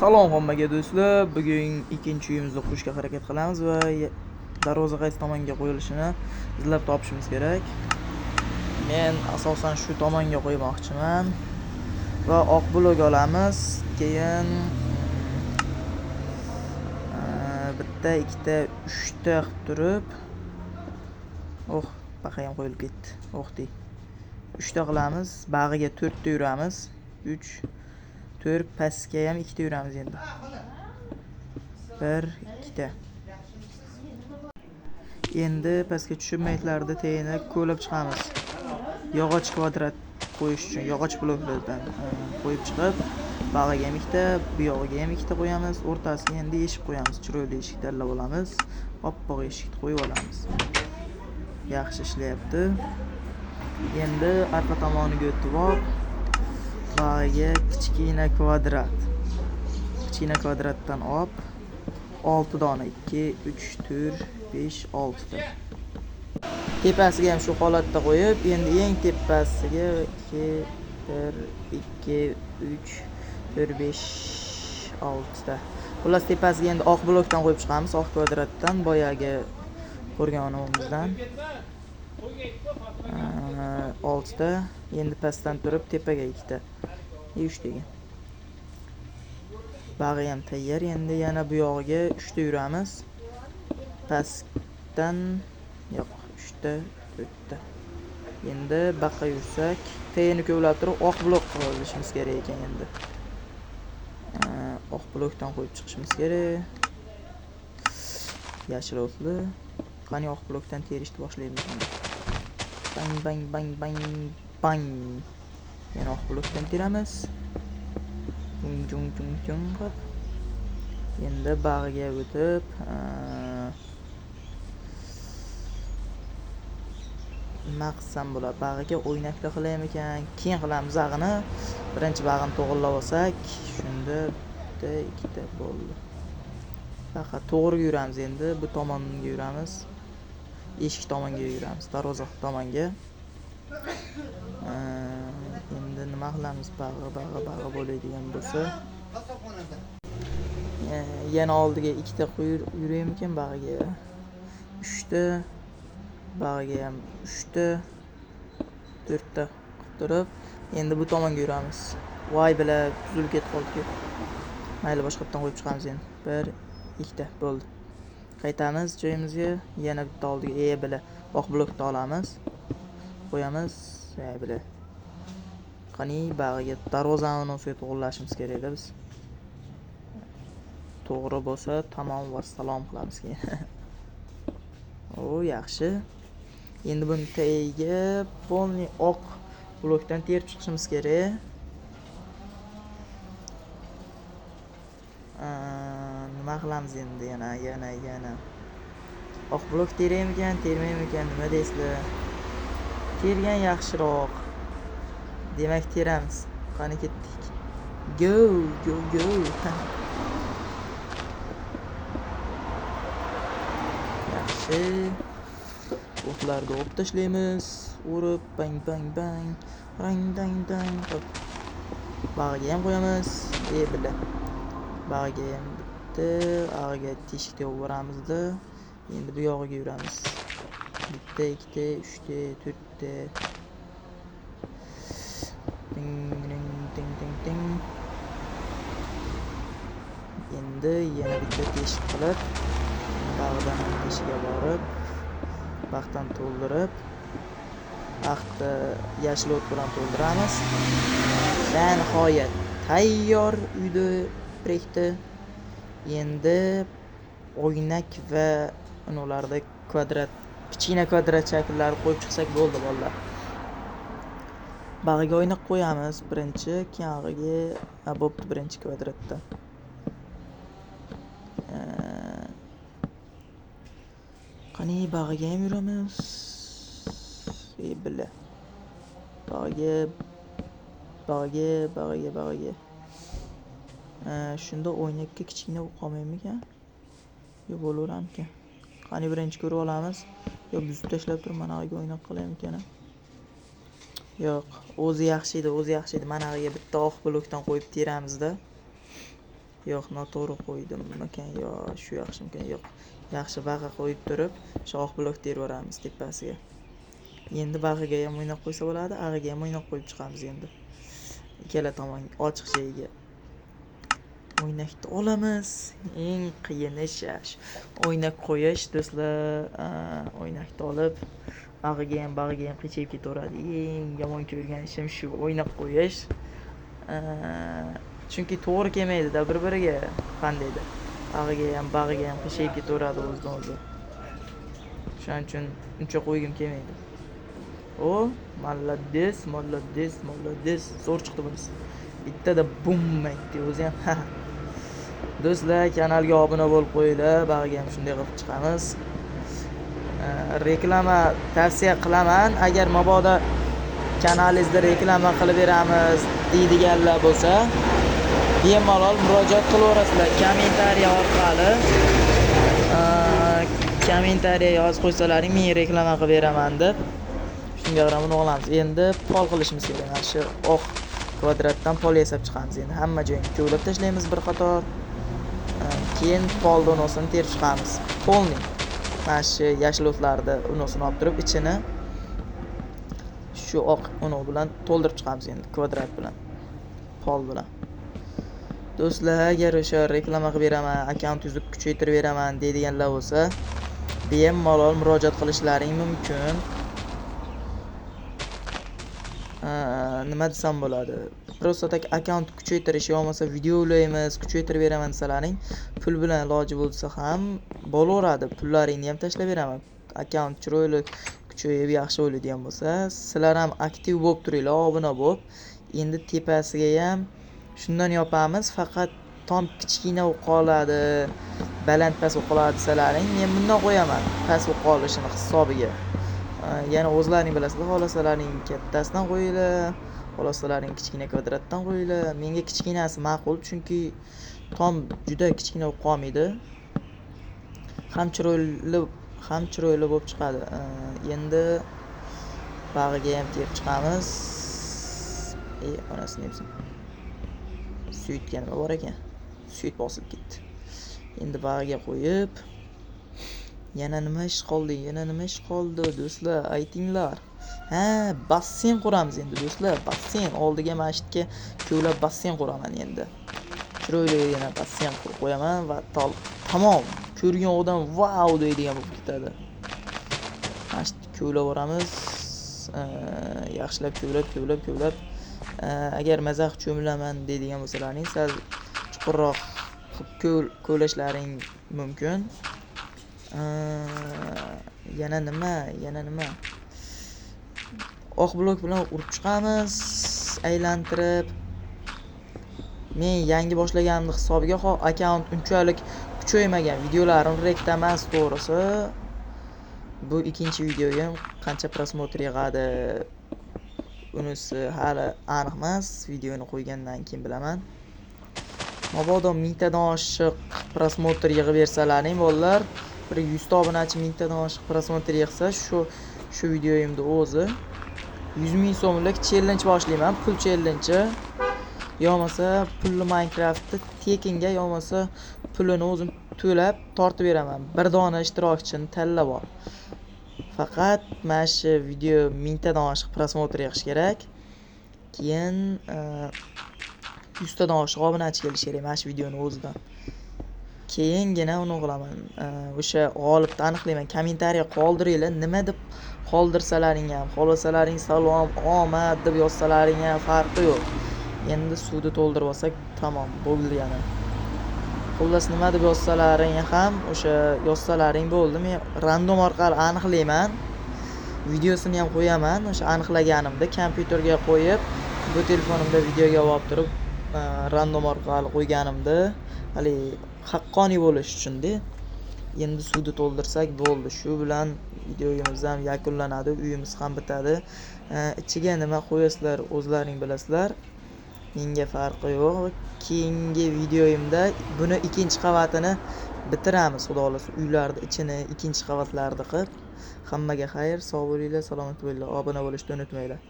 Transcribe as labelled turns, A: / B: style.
A: Salom hammaga do'stlar. Bugun ikkinchi uyimizni qurishga harakat qilamiz va darvoza qaysi tomonga qo'yilishini izlab topishimiz kerak. Men asosan shu tomonga qo'ymoqchiman va oq blok olamiz. Keyin bitta, ikkita, uchta qilib turib, baqa ham qo'yilib ketdi. O'xdi. 3 ta qilamiz, bag'iga 4 ta yuramiz. 3 4 pastga ham 2 ta yuramiz endi. 1 2 ta. Endi pastga tushib maytlarni teyini ko'lab chiqamiz. Yog'och kvadrat qo'yish uchun yog'och bloklardan qo'yib chiqib, bag'iga ham 2 ta, bu yog'iga ham 2 ta qo'yamiz. O'rtasiga endi eshik qo'yamiz. Chiroyli eshik tanlab olamiz. Oppoq eshikni qo'yib olamiz. Yaxshi ishlayapti. Endi arqa tomoniga o'tib olib, bag'iga kichkina kvadratdan olib 6 dona 2 3 4 5 6 ta. Tepasiga ham shu holatda qo'yib, endi eng tepasiga 2 1 2 3 4 5 6 ta. Xullas tepasiga endi oq blokdan qo'yib chiqamiz, oq kvadratdan, boyagi ko'rganimizdan 6 ta. Endi pastdan turib tepaga 2 ta. 3 degan. Bag'i ham tayyor. Endi yana bu yog'iga 3 ta yuramiz. Pastdan 3 ta, 4 ta. Endi baqa yursak, tayini ko'plab turib oq blok qo'yishimiz kerak ekan endi. Oq blokdan qo'yib chiqishimiz kerak. Yashil o'tli. Qani oq blokdan terishni boshlaymiz. Bang bang bang bang bang. Yana oq blokdan teramiz. Jung qilib. Endi bag'iga o'tib, nima qilsam bo'ladi? Bag'iga o'ynakda qilaymi ekan? Keyin qilamiz ag'ini. Birinchi bag'ini to'g'rilab olsak, shunda bitta, ikkita bo'ldi. Faqat to'g'riga yuramiz endi. Bu tomonga yuramiz. Eshik tomonga yuramiz, darvoza tomonga. Endi nima qilamiz? Bag'i bo'ladigan bo'lsa, yana oldiga 2 ta qo'yib yuraymi ekan bag'iga? 3 ta. Bag'iga ham 3 ta, 4 ta qilib turib, endi bu tomonga yuramiz. Voy bilan tuzilib ketib qoldi-ku. Mayli, boshqa yerdan qo'yib chiqamiz endi. 1 2 ta bo'ldi. Qaytamiz joyimizga, yana bitta oldiga bilan oq blokni olamiz. Qo'yamiz, bilan. Qani bag'iga darvozani o'sga to'g'rilashimiz kerak-da biz. To'g'ri bo'lsa tamom va salom qilamiz keyin. Yaxshi. Endi buni tagiga polni oq blokdan terib chiqishimiz kerak. Nima qilamiz endi yana. Oq blok teraymi ekan, termaymi ekan, nima deysizlar? Tergan yaxshiroq. Demak, teramiz. Qani ketdik. Go. Yaxshi. O'tlarni o'p tashlaymiz. Urib bang bang bang. Rang dang dang. Bag'iga ham qo'yamiz. Bilan. Bag'iga ham bitta, ag'iga teshikda o'ramizda. Endi bu yog'iga yuramiz. Bitta, 2 ta, 3 ta, 4 ta. Ding. Endi yana bitta teshik qilib, bag'idan teshiga borib, baxtdan to'ldirib, baxtni yashil o't bilan to'ldiramiz. Va nihoyat tayyor uyda proyekti. Endi o'ynak va ularda kichkina kvadrat shakllarni qo'yib chiqsak bo'ldi bolalar. Bag'iga o'ynak qo'yamiz birinchi, keyin ag'iga bo'pti birinchi kvadratda. Qani bag'iga ham yuramiz. Bilan. Bag'iga. Shunda o'ynakka kichkina qolmaymi ekan? Yo, bo'laverami ekan? Qani birinchi ko'rib olamiz. Yo, buzib tashlab turib, mana ag'iga o'ynak qilaymi ekan? Yo'q, o'zi yaxshi edi. Mana ag'iga bitta oq blokdan qo'yib teramiz-da. Yo'q, noto'g'ri qo'ydimmikan yo shu yaxshimikan? Yo'q. Yaxshi baqa qo'yib turib, shoh blok terib tepasiga. Endi bag'iga ham o'ynab qo'ysa bo'ladi, ag'iga ham o'ynab qo'yib chiqamiz endi. Ikkala tomon ochiq joyiga o'ynakni olamiz. Eng qiyini ish o'ynak qo'yish do'stlar. O'ynakni olib bag'iga ham qichayib ketaveradi. Eng yomon ko'rgan ishim shu, o'ynab qo'yish. Chunki to'g'ri kelmaydi-da bir-biriga. Qandaydir bag'iga ham qichayib ketaveradi o'zidan o'zi. Shuning uchun uncha qo'ygim kelmaydi. Молодец. Zo'r chiqdi bunisi. Bittada bum aytdi o'zi ham. Do'stlar, kanalga obuna bo'lib qo'yinglar. Bag'iga ham shunday qilib chiqamiz. Reklama tavsiya qilaman. Agar mabodo kanalingizda reklama qilib beramiz deydiganlar bo'lsa, bemalol murojaat qilaverasizlar kommentariy orqali. Kommentariy yozib qo'ysalaring, men reklama qilib beraman deb. Shunga qarab uni olamiz. Endi pol qilishimiz kerak. Mana shu oq kvadratdan pol yasab chiqamiz. Endi hamma joyini ko'lab tashlaymiz bir qator. Keyin polni unosini terib chiqamiz. Polning mana shu yashil o'tlarni unosini olib turib, ichini shu oq unov bilan to'ldirib chiqamiz endi kvadrat bilan, pol bilan. Do'stlar, agar o'sha reklama qilib beraman, akkauntingizni kuchaytirib beraman deydiganlar bo'lsa, bemalol murojaat qilishlaring mumkin. Nima desam bo'ladi? Просто tak akkaunt kuchaytirish yo bo'lmasa video ulaymiz, kuchaytirib beraman desalaring, pul bilan iloji bo'lsa ham bo'laveradi. Pullaringni ham tashlab beraman. Akkaunt chiroyli kuchayib yaxshi bo'ladigan bo'lsa, sizlar ham aktiv bo'lib turinglar, obuna bo'lib. Endi tepasiga ham shundan yopamiz, faqat tom kichkina bo'lib qoladi, baland past bo'lib qoladi desalaring, men bundan qo'yaman, past bo'lib qolishini hisobiga. Yana o'zlaring bilasizlar, xohlasalaring kattasidan qo'yinglar, xohlasalaring kichkina kvadratdan qo'yinglar. Menga kichkinasi ma'qul, chunki tom juda kichkina bo'lib qolmaydi. Ham chiroyli bo'lib chiqadi. Endi bag'iga ham terib chiqamiz. Onasini yepsin. Suyitgan nima bor ekan? Suyit bosilib ketdi. Endi bag'iga qo'yib, yana nima ish qoldi do'stlar, aytinglar. Basseyn quramiz endi do'stlar. Basseyn oldiga masjidga ko'ylab basseyn quraman endi. Chiroyli yana basseyn qurib qo'yaman va tamom. Ko'rgan odam vau deydigan bo'lib ketadi. Masjid ko'ylab boramiz. Yaxshilab ko'ylab. Agar mazax cho'milaman deydigan bo'lsalaring, sal chuqurroq ko'lashlaring mumkin. Yana nima? Oq blok bilan urib chiqamiz, aylantirib. Men yangi boshlaganimning hisobiga akkaunt unchalik kuchaymagan, videolarim rekta emas to'g'risi. Bu ikkinchi videoyim, qancha prosmotr yig'adi unisi hali aniq emas. Videoni qo'ygandan keyin bilaman. Mabodo 1000 tadan oshiq prosmotr yig'ib bersalaring bolalar, bir 100 ta obunachi 1000 tadan oshiq prosmotr yig'sa, shu videoyimda o'zi 100 ming so'mlik challenge boshlayman, pul challenge. Yo bo'lmasa pulli Minecraftni tekinga yo bo'lmasa pulini o'zim to'lab tortib beraman. Bir dona ishtirokchini tanlab ol. Faqat mana shu video 1000 tadan oshiq prosmotr yig'ish kerak. Keyin 100 tadan oshiq obunachi kelishi kerak mana shu videoning o'zidan. Keyingina uni qilaman. O'sha g'olibni aniqlayman. Kommentariy qoldiringlar. Nima deb qoldirsalaring ham, xohlasalaring salom, omad deb yozsalaring ham farqi yo'q. Endi suvni to'ldirib olsak tamom, bo'ldi yana. Xullas nima deb yozsalaring ham, o'sha yozsalaring bo'ldi. Men random orqali aniqlayman. Videosini ham qo'yaman. O'sha aniqlaganimda kompyuterga qo'yib, bu telefonimda videoga olib turib, random orqali qo'yganimda, hali haqqoniy bo'lish uchun-da. Endi suvni to'ldirsak bo'ldi. Shu bilan videomiz ham yakunlanadi, uyimiz ham bitadi. Ichiga nima qo'yasizlar, o'zlaring bilasizlar. Menga farqi yo'q. Keyingi videoyimda buni ikkinchi qavatini bitiramiz, xudo xolasa. Uylarni ichini ikkinchi qavatlarni qilib. Hammaga xayr, sog' bo'linglar, salomat bo'linglar. Obuna bo'lishni unutmanglar.